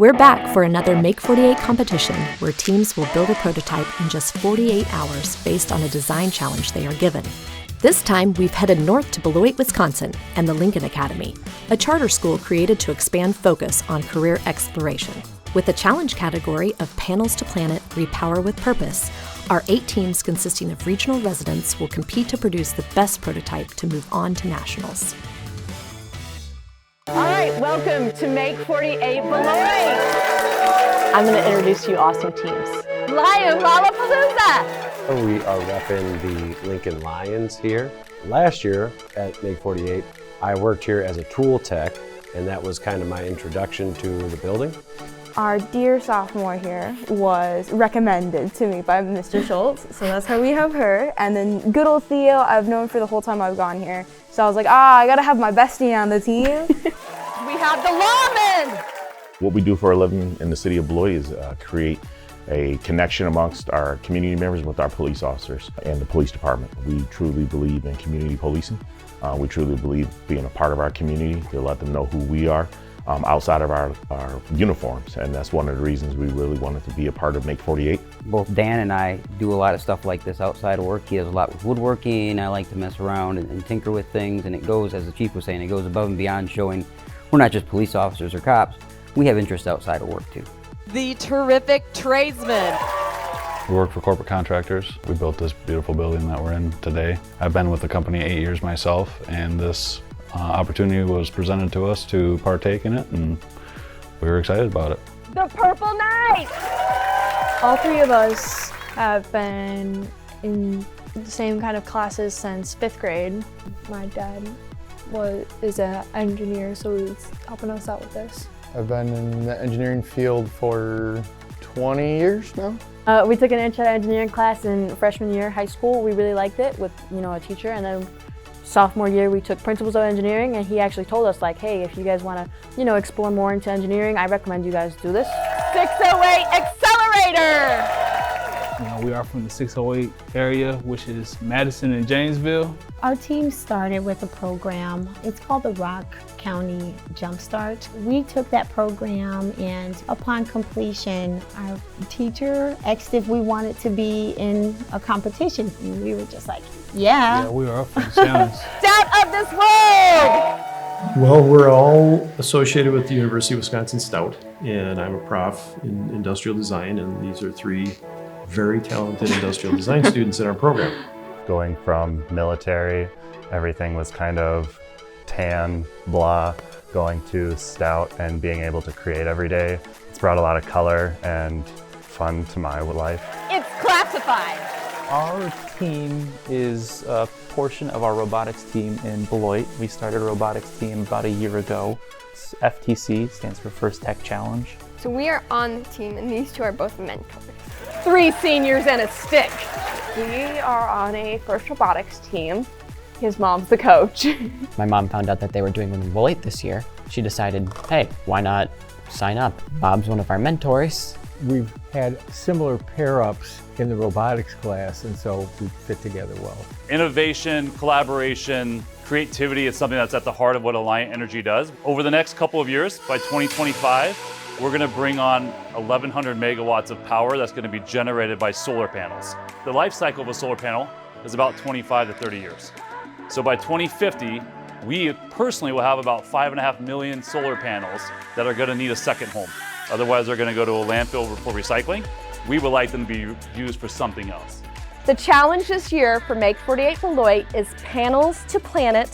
We're back for another Make 48 competition where teams will build a prototype in just 48 hours based on a design challenge they are given. This time, we've headed north to Beloit, Wisconsin, and the Lincoln Academy, a charter school created to expand focus on career exploration. With the challenge category of Panels to Planet, Repower with Purpose, our 8 teams consisting of regional residents will compete to produce the best prototype to move on to nationals. All right, welcome to Make 48 Beloit. I'm going to introduce you awesome teams. Lion Lollapalooza! We are repping the Lincoln Lions here. Last year at Make 48, I worked here as a tool tech, and that was kind of my introduction to the building. Our dear sophomore here was recommended to me by Mr. Schultz, so that's how we have her. And then good old Theo, I've known for the whole time I've gone here. So I was like, I gotta have my bestie on the team. We have the lawmen! What we do for a living in the city of Beloit is create a connection amongst our community members with our police officers and the police department. We truly believe in community policing. We truly believe being a part of our community to let them know who we are. Outside of our uniforms, and that's one of the reasons we really wanted to be a part of Make 48. Both Dan and I do a lot of stuff like this outside of work. He does a lot with woodworking. I like to mess around and tinker with things, and it goes, as the chief was saying, it goes above and beyond showing we're not just police officers or cops. We have interests outside of work too. The terrific tradesmen. We work for corporate contractors. We built this beautiful building that we're in today. I've been with the company 8 years myself, and this opportunity was presented to us to partake in it, and we were excited about it. The Purple Knight! All 3 of us have been in the same kind of classes since 5th grade. My dad is an engineer, so he's helping us out with this. I've been in the engineering field for 20 years now. We took an intro to engineering class in freshman year high school. We really liked it with a teacher, and then sophomore year, we took Principles of Engineering, and he actually told us, like, hey, if you guys want to, explore more into engineering, I recommend you guys do this. 608 Accelerator! We are from the 608 area, which is Madison and Janesville. Our team started with a program. It's called the Rock County Jumpstart. We took that program, and upon completion, our teacher asked if we wanted to be in a competition. And we were just like, yeah. Yeah, we were up for the challenge. Stout of this world! Well, we're all associated with the University of Wisconsin Stout, and I'm a prof in industrial design, and these are 3 very talented industrial design students in our program. Going from military, everything was kind of tan, blah, going to stout and being able to create every day. It's brought a lot of color and fun to my life. It's classified. Our team is a portion of our robotics team in Beloit. We started a robotics team about a year ago. It's FTC, stands for First Tech Challenge. So we are on the team, and these 2 are both mentors. 3 seniors and a stick. We are on a first robotics team. His mom's the coach. My mom found out that they were doing one in Beloit this year. She decided, hey, why not sign up? Bob's one of our mentors. We've had similar pair-ups in the robotics class, and so we fit together well. Innovation, collaboration, creativity is something that's at the heart of what Alliant Energy does. Over the next couple of years, by 2025, we're going to bring on 1,100 megawatts of power that's going to be generated by solar panels. The life cycle of a solar panel is about 25 to 30 years. So by 2050, we personally will have about 5.5 million solar panels that are going to need a second home. Otherwise, they're going to go to a landfill for recycling. We would like them to be used for something else. The challenge this year for Make 48 Beloit is Panels to Planet,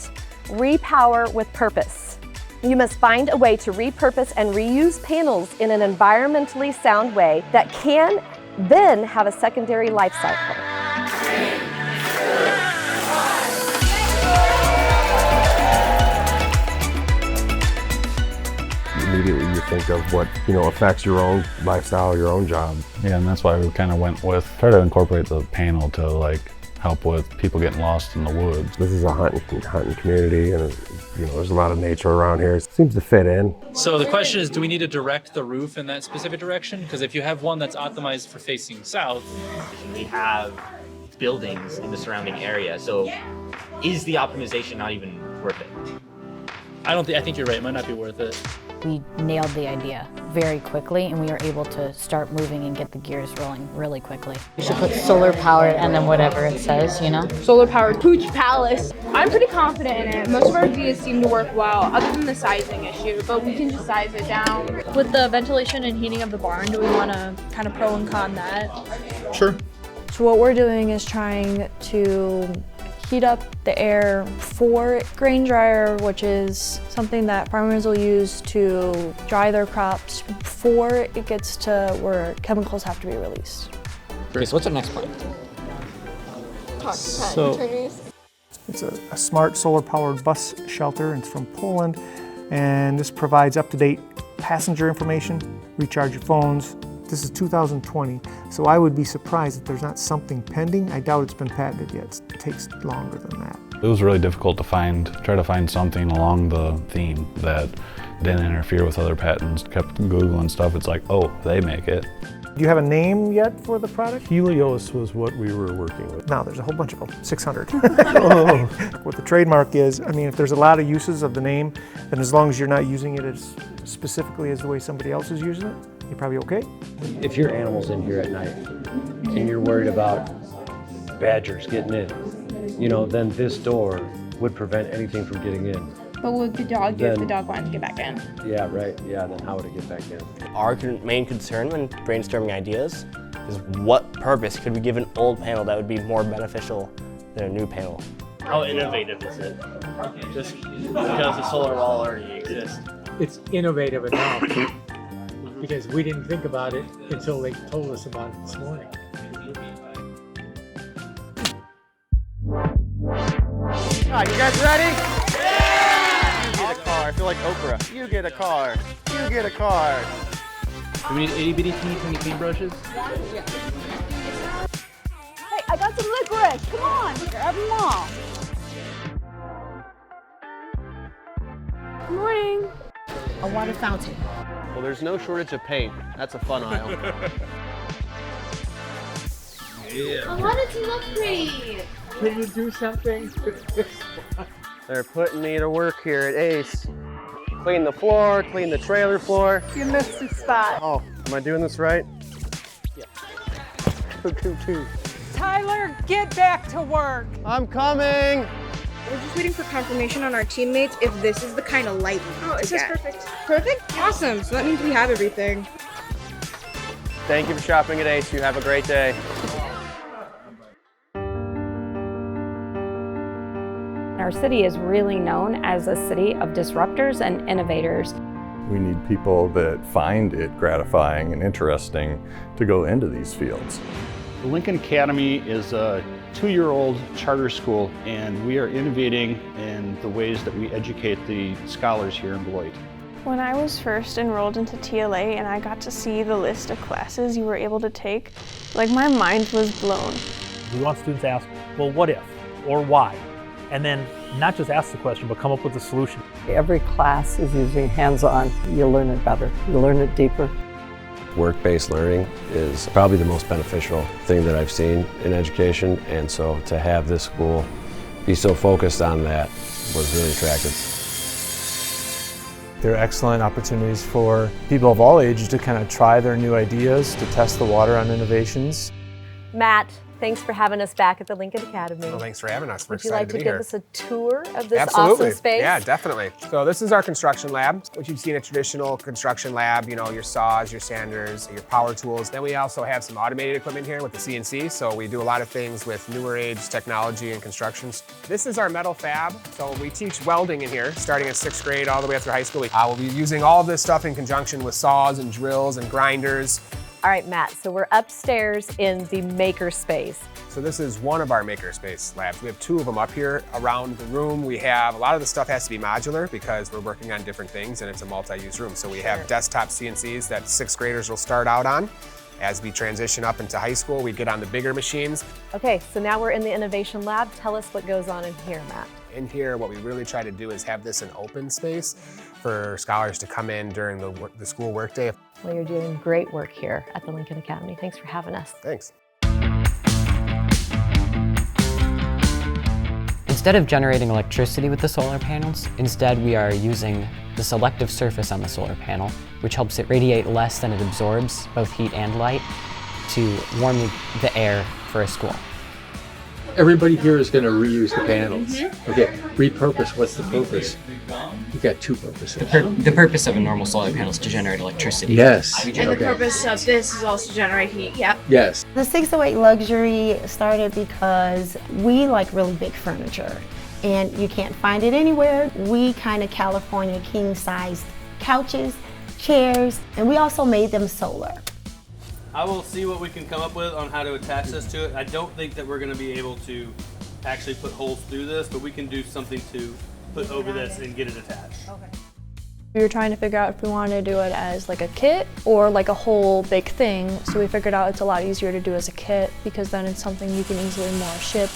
Repower with Purpose. You must find a way to repurpose and reuse panels in an environmentally sound way that can then have a secondary life cycle. Immediately you think of what, affects your own lifestyle, your own job. Yeah, and that's why we kind of went with, try to incorporate the panel to help with people getting lost in the woods. This is a hunting community, and there's a lot of nature around here. It seems to fit in. So the question is, do we need to direct the roof in that specific direction? Because if you have one that's optimized for facing south, we have buildings in the surrounding area. So is the optimization not even worth it? I think you're right. It might not be worth it. We nailed the idea very quickly, and we were able to start moving and get the gears rolling really quickly. You should put solar powered and then whatever it says, you know? Solar powered Pooch Palace. I'm pretty confident in it. Most of our ideas seem to work well, other than the sizing issue, but we can just size it down. With the ventilation and heating of the barn, do we want to kind of pro and con that? Sure. So what we're doing is trying to heat up the air for grain dryer, which is something that farmers will use to dry their crops before it gets to where chemicals have to be released. Okay, so what's our next plan? It's a smart solar-powered bus shelter. It's from Poland, and this provides up-to-date passenger information, recharge your phones. This is 2020, so I would be surprised if there's not something pending. I doubt it's been patented yet. It takes longer than that. It was really difficult to try to find something along the theme that didn't interfere with other patents. Kept Googling stuff, it's like, oh, they make it. Do you have a name yet for the product? Helios was what we were working with. No, there's a whole bunch of them, 600. What the trademark is, I mean, if there's a lot of uses of the name, then as long as you're not using it as specifically as the way somebody else is using it, you're probably okay. If your animal's in here at night and you're worried about badgers getting in, you know, then this door would prevent anything from getting in. But what would the dog do if the dog wanted to get back in? Yeah, right. Yeah, then how would it get back in? Our main concern when brainstorming ideas is what purpose could we give an old panel that would be more beneficial than a new panel? How innovative is it? Just because the solar wall already exists. It's innovative enough because we didn't think about it until they told us about it this morning. All right, you guys ready? Yeah! You get a car. I feel like Oprah. You get a car. You get a car. Do we need itty bitty teeny tiny paintbrushes? Yeah. Hey, I got some licorice. Come on, grab them all. Good morning. A water fountain. Well, there's no shortage of paint. That's a fun aisle. Yeah. I want it to look pretty. Can you do something? They're putting me to work here at Ace. Clean the floor, clean the trailer floor. You missed the spot. Oh, am I doing this right? Yeah. Tyler, get back to work. I'm coming. We're just waiting for confirmation on our teammates if this is the kind of light. Oh, this is perfect. Perfect? Awesome. So that means we have everything. Thank you for shopping at Ace. You have a great day. Our city is really known as a city of disruptors and innovators. We need people that find it gratifying and interesting to go into these fields. The Lincoln Academy is a 2-year-old charter school, and we are innovating in the ways that we educate the scholars here in Beloit. When I was first enrolled into TLA and I got to see the list of classes you were able to take, like my mind was blown. We want students to ask, well, what if, or why? And then not just ask the question, but come up with a solution. Every class is using hands-on. You learn it better, you learn it deeper. Work-based learning is probably the most beneficial thing that I've seen in education, and so to have this school be so focused on that was really attractive. They're excellent opportunities for people of all ages to kind of try their new ideas, to test the water on innovations. Matt, thanks for having us back at the Lincoln Academy. Well, thanks for having us. We're Would you like excited to be give here. us a tour of this Absolutely. awesome space? Yeah, definitely. So this is our construction lab, which you've seen a traditional construction lab, you know, your saws, your sanders, your power tools. Then we also have some automated equipment here with the CNC. So we do a lot of things with newer age technology and constructions. This is our metal fab. So we teach welding in here, starting at 6th grade all the way up through high school. We'll be using all of this stuff in conjunction with saws and drills and grinders. All right, Matt, so we're upstairs in the maker space. So this is one of our makerspace labs. We have 2 of them up here around the room. We have, a lot of the stuff has to be modular because we're working on different things and it's a multi-use room. So we have desktop CNCs that 6th graders will start out on. As we transition up into high school, we get on the bigger machines. Okay, so now we're in the innovation lab. Tell us what goes on in here, Matt. In here, what we really try to do is have this an open space for scholars to come in during the school workday. Well, you're doing great work here at the Lincoln Academy. Thanks for having us. Thanks. Instead of generating electricity with the solar panels, instead we are using the selective surface on the solar panel, which helps it radiate less than it absorbs, both heat and light, to warm the air for a school. Everybody here is going to reuse the panels. Okay, repurpose, what's the purpose? You got two purposes. The purpose of a normal solar panel is to generate electricity. Yes. And the purpose of this is also to generate heat, yep. Yes. The 608 Luxury started because we like really big furniture and you can't find it anywhere. We kind of California king-sized couches, chairs, and we also made them solar. I will see what we can come up with on how to attach this to it. I don't think that we're going to be able to actually put holes through this, but we can do something to put over this and get it attached. Okay. We were trying to figure out if we wanted to do it as like a kit or like a whole big thing. So we figured out it's a lot easier to do as a kit because then it's something you can easily more ship.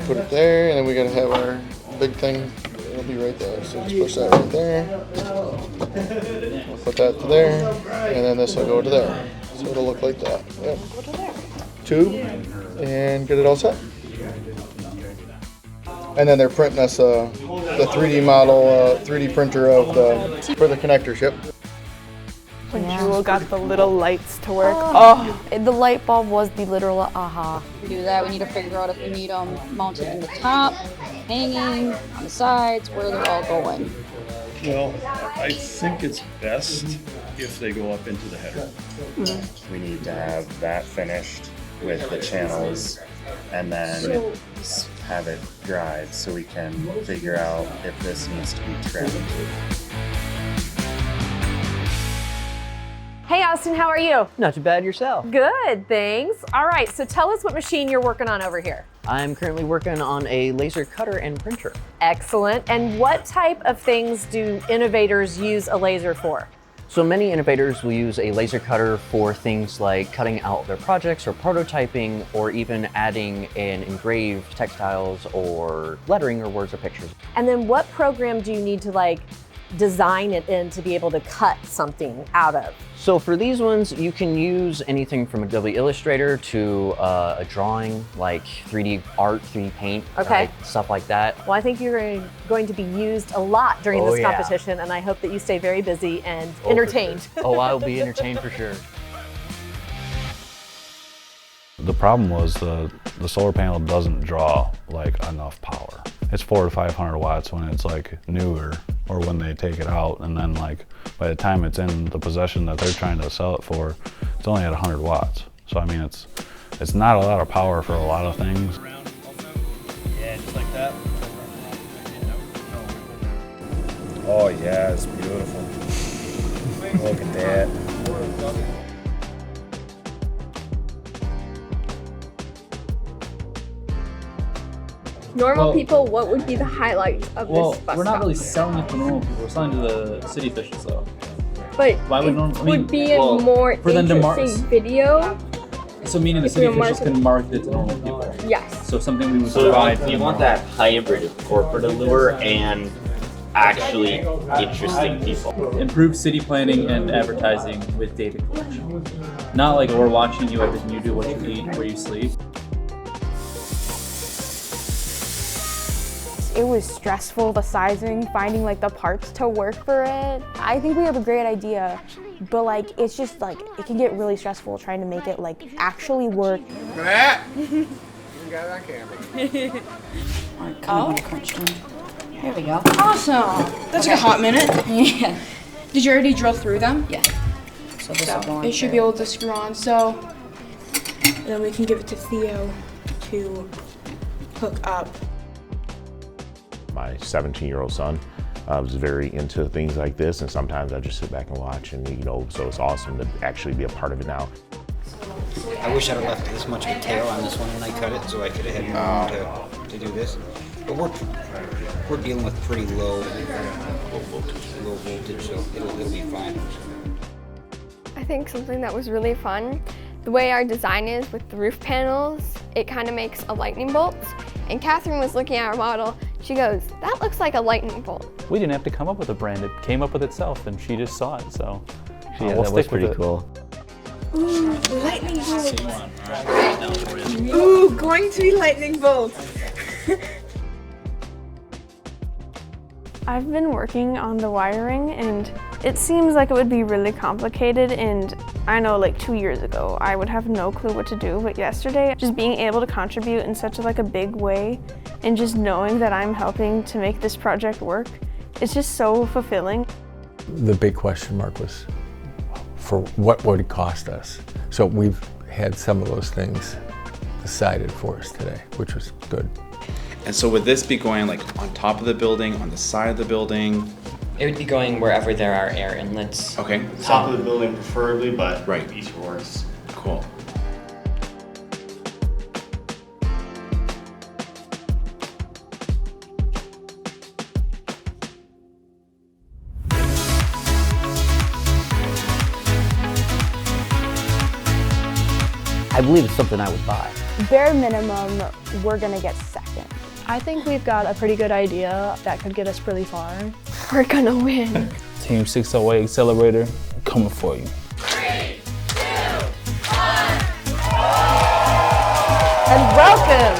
Put it there, and then we gotta have our big thing. It'll be right there. So just push that right there. We'll put that to there, and then this will go to there. So it'll look like that. Yep. Tube, and get it all set. And then they're printing us the 3D model, 3D printer of for the connectors. Yep. When Jewel got the little lights to work, oh, the light bulb was the literal aha. To do that, we need to figure out if we need them mounted in the top, hanging, on the sides, where they're all going. Well, I think it's best if they go up into the header. We need to have that finished with the channels and then have it dried so we can figure out if this needs to be trimmed. Hey Austin, how are you? Not too bad, yourself. Good, thanks. All right, so tell us what machine you're working on over here. I'm currently working on a laser cutter and printer. Excellent. And what type of things do innovators use a laser for? So many innovators will use a laser cutter for things like cutting out their projects or prototyping, or even adding in engraved textiles or lettering or words or pictures. And then what program do you need to design it in to be able to cut something out of? So for these ones, you can use anything from Adobe Illustrator to a drawing, like 3D art, 3D paint, okay. Stuff like that. Well, I think you're going to be used a lot during this yeah. competition, and I hope that you stay very busy and entertained. Oh, I'll be entertained for sure. The problem was the solar panel doesn't draw enough power. It's 400 to 500 watts when it's newer, or when they take it out, and then by the time it's in the possession that they're trying to sell it for, it's only at 100 watts. So I mean, it's not a lot of power for a lot of things. Yeah, just like that. Oh yeah, it's beautiful. Look at that. Normal people, what would be the highlight of this bus we're not stop? really selling it to normal people. We're selling to the city officials, though. But why would would be a more for them to interesting video. So meaning the city officials can market it to normal people. Yes. So something we would So provide. you want that hybrid of corporate allure and actually interesting people. Improve city planning and advertising with data collection. Not like we're watching you, everything you do, what you eat, where you sleep. It was stressful, the sizing, finding the parts to work for it. I think we have a great idea, but it's just it can get really stressful trying to make it actually work. Look at that! You got it on camera. Alright, come on, crunch time. Here we go. Awesome. That took a hot minute. Yeah. Did you already drill through them? Yeah. So this will go on it should be able to screw on. So then we can give it to Theo to hook up. My 17-year-old son was very into things like this, and sometimes I just sit back and watch, and so it's awesome to actually be a part of it now. I wish I'd have left this much of a tail on this one when I cut it, so I could have had room to do this. But we're dealing with pretty low voltage, so it'll be fine. I think something that was really fun, the way our design is with the roof panels, it kind of makes a lightning bolt. And Catherine was looking at our model, she goes, that looks like a lightning bolt. We didn't have to come up with a brand, it came up with itself, and she just saw it, so Yeah, we'll that stick was with pretty it. cool. Ooh, lightning bolt. Ooh, going to be lightning bolt. I've been working on the wiring and it seems like it would be really complicated, and I know like 2 years ago I would have no clue what to do, but yesterday just being able to contribute in such a big way and just knowing that I'm helping to make this project work, it's just so fulfilling. The big question mark was for what would it cost us? So we've had some of those things decided for us today, which was good. And so would this be going like on top of the building, on the side of the building? It would be going wherever there are air inlets. Okay. Top of the building preferably, but right. Each works. Cool. I believe it's something I would buy. Bare minimum, we're gonna get second. I think we've got a pretty good idea that could get us really far. We're gonna win. Team 608 Accelerator, coming for you. 3, 2, 1. And welcome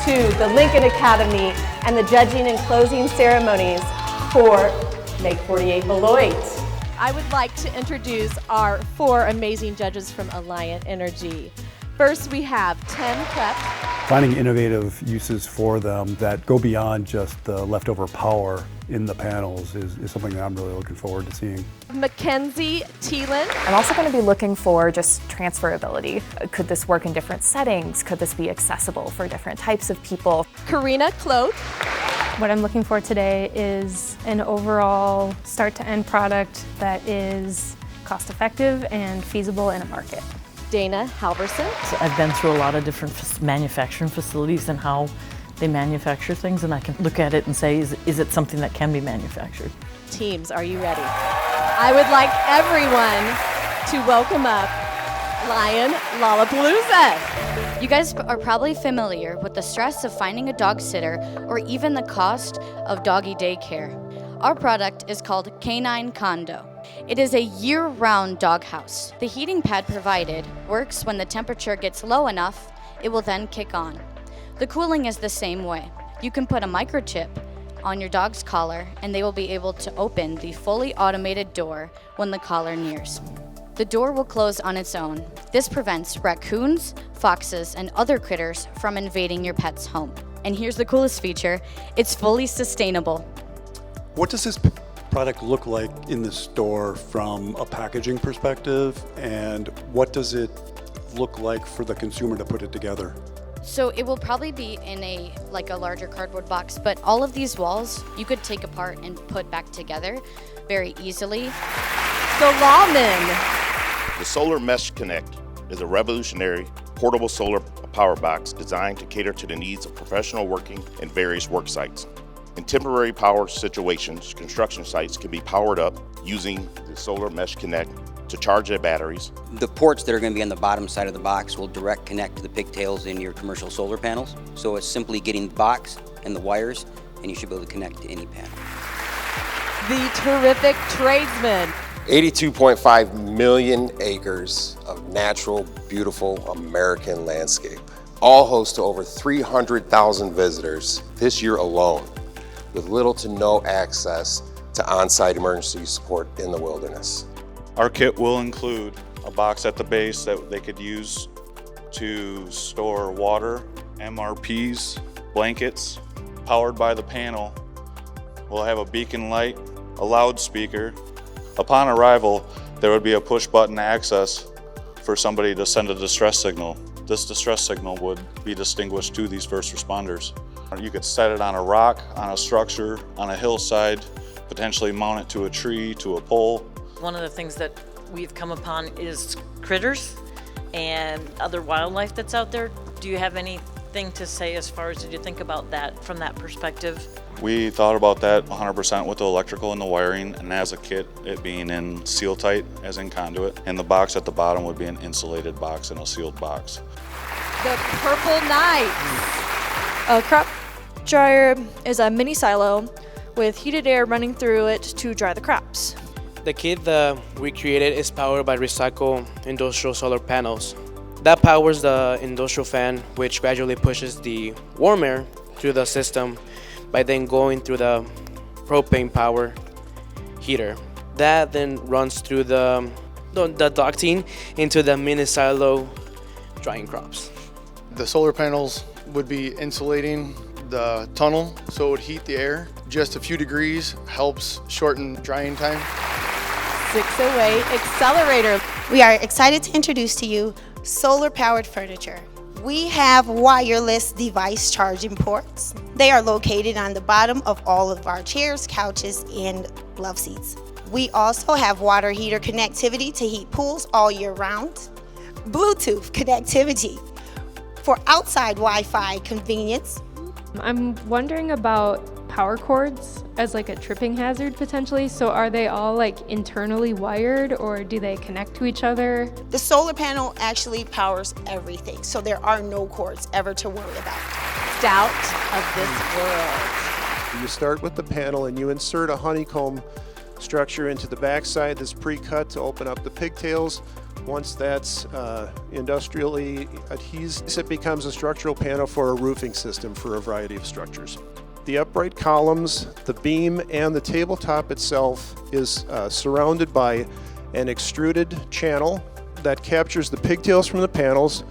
to the Lincoln Academy and the judging and closing ceremonies for Make 48 Beloit. I would like to introduce our 4 amazing judges from Alliant Energy. First, we have Tim Krepp. Finding innovative uses for them that go beyond just the leftover power in the panels is something that I'm really looking forward to seeing. Mackenzie Thielen. I'm also going to be looking for just transferability. Could this work in different settings? Could this be accessible for different types of people? Karina Kloth. What I'm looking for today is an overall start-to-end product that is cost-effective and feasible in a market. Dana Halverson. So I've been through a lot of different manufacturing facilities and how they manufacture things, and I can look at it and say, is it something that can be manufactured? Teams, are you ready? I would like everyone to welcome up Lion Lollapalooza. You guys are probably familiar with the stress of finding a dog sitter or even the cost of doggy daycare. Our product is called Canine Condo. It is a year-round doghouse. The heating pad provided works when the temperature gets low enough, it will then kick on. The cooling is the same way. You can put a microchip on your dog's collar and they will be able to open the fully automated door when the collar nears. The door will close on its own. This prevents raccoons, foxes, and other critters from invading your pet's home. And here's the coolest feature, it's fully sustainable. What does this product look like in the store from a packaging perspective, and what does it look like for the consumer to put it together? So it will probably be in a larger cardboard box, but all of these walls you could take apart and put back together very easily. So Lawman. The Solar Mesh Connect is a revolutionary portable solar power box designed to cater to the needs of professional working in various work sites. In temporary power situations, construction sites can be powered up using the Solar Mesh Connect to charge their batteries. The ports that are going to be on the bottom side of the box will direct connect to the pigtails in your commercial solar panels. So it's simply getting the box and the wires, and you should be able to connect to any panel. The terrific tradesman. 82.5 million acres of natural, beautiful American landscape, all host to over 300,000 visitors this year alone, with little to no access to on-site emergency support in the wilderness. Our kit will include a box at the base that they could use to store water, MRPs, blankets. Powered by the panel, we'll have a beacon light, a loudspeaker. Upon arrival, there would be a push button access for somebody to send a distress signal. This distress signal would be distinguished to these first responders. You could set it on a rock, on a structure, on a hillside, potentially mount it to a tree, to a pole. One of the things that we've come upon is critters and other wildlife that's out there. Do you have anything to say as far as, did you think about that from that perspective? We thought about that 100% with the electrical and the wiring, and as a kit, it being in seal tight, as in conduit, and the box at the bottom would be an insulated box and a sealed box. The Purple Knights. A crop dryer is a mini silo with heated air running through it to dry the crops. The kit that we created is powered by recycled industrial solar panels. That powers the industrial fan, which gradually pushes the warm air through the system by then going through the propane power heater. That then runs through the ducting into the mini silo drying crops. The solar panels would be insulating the tunnel so it would heat the air. Just a few degrees helps shorten drying time. 608 Accelerator. We are excited to introduce to you solar-powered furniture. We have wireless device charging ports. They are located on the bottom of all of our chairs, couches, and love seats. We also have water heater connectivity to heat pools all year round. Bluetooth connectivity for outside Wi-Fi convenience. I'm wondering about power cords as like a tripping hazard potentially. So are they all like internally wired or do they connect to each other? The solar panel actually powers everything, so there are no cords ever to worry about. Doubt of this world. You start with the panel and you insert a honeycomb structure into the backside that's pre-cut to open up the pigtails. Once that's industrially adhesed, it becomes a structural panel for a roofing system for a variety of structures. The upright columns, the beam, and the tabletop itself is surrounded by an extruded channel that captures the pigtails from the panels,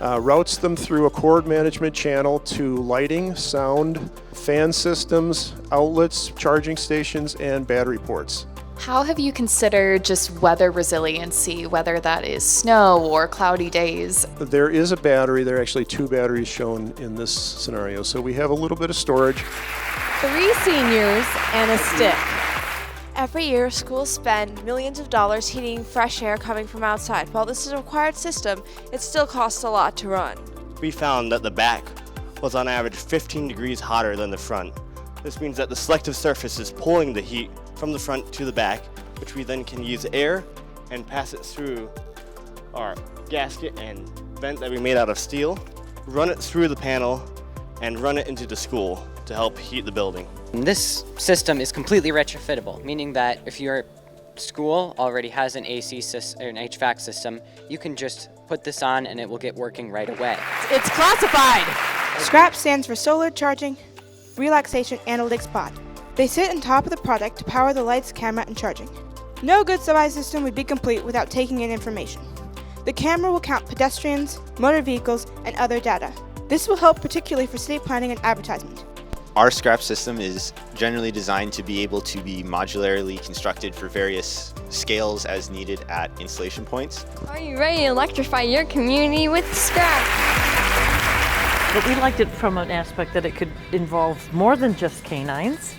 routes them through a cord management channel to lighting, sound, fan systems, outlets, charging stations, and battery ports. How have you considered just weather resiliency, whether that is snow or cloudy days? There is a battery. There are actually 2 batteries shown in this scenario, so we have a little bit of storage. 3 seniors and a stick. Every year, schools spend millions of dollars heating fresh air coming from outside. While this is a required system, it still costs a lot to run. We found that the back was on average 15 degrees hotter than the front. This means that the selective surface is pulling the heat from the front to the back, which we then can use air and pass it through our gasket and vent that we made out of steel, run it through the panel, and run it into the school to help heat the building. This system is completely retrofittable, meaning that if your school already has an AC system or an HVAC system, you can just put this on and it will get working right away. It's classified! SCRAP stands for Solar Charging Relaxation Analytics Pod. They sit on top of the product to power the lights, camera, and charging. No good device system would be complete without taking in information. The camera will count pedestrians, motor vehicles, and other data. This will help particularly for city planning and advertisement. Our SCRAP system is generally designed to be able to be modularly constructed for various scales as needed at installation points. Are you ready to electrify your community with SCRAP? But we liked it from an aspect that it could involve more than just canines,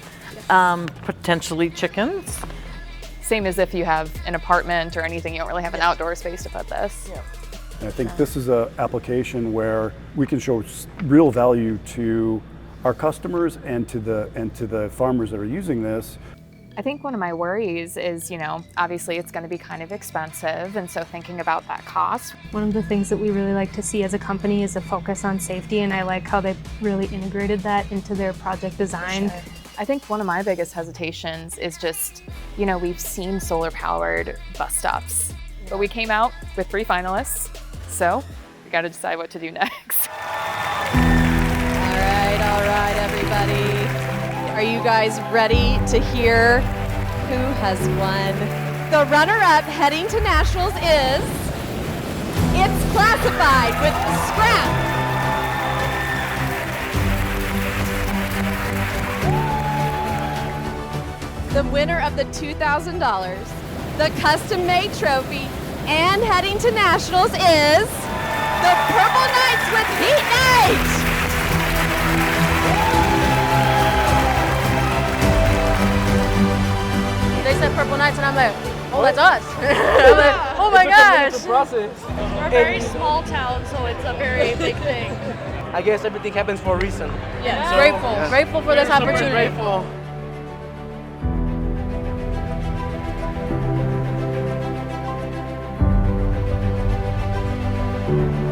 potentially chickens. Same as if you have an apartment or anything, you don't really have an outdoor space to put this. Yeah. And I think this is an application where we can show real value to our customers and to the farmers that are using this. I think one of my worries is, obviously it's going to be kind of expensive, and so thinking about that cost. One of the things that we really like to see as a company is a focus on safety, and I like how they really integrated that into their project design. Sure. I think one of my biggest hesitations is just, we've seen solar-powered bus stops, but we came out with 3 finalists, so we got to decide what to do next. All right, everybody. Are you guys ready to hear who has won? The runner-up heading to nationals is, it's classified with SCRAP. The winner of the $2,000, the custom-made trophy, and heading to nationals is the Purple Knights with Heat Night! They said Purple Knights and I'm like, oh, that's us. I'm like, oh my gosh. It's a process. We're a very small town, so it's a very big thing. I guess everything happens for a reason. Yes, So, grateful for this super opportunity. Grateful. Thank you.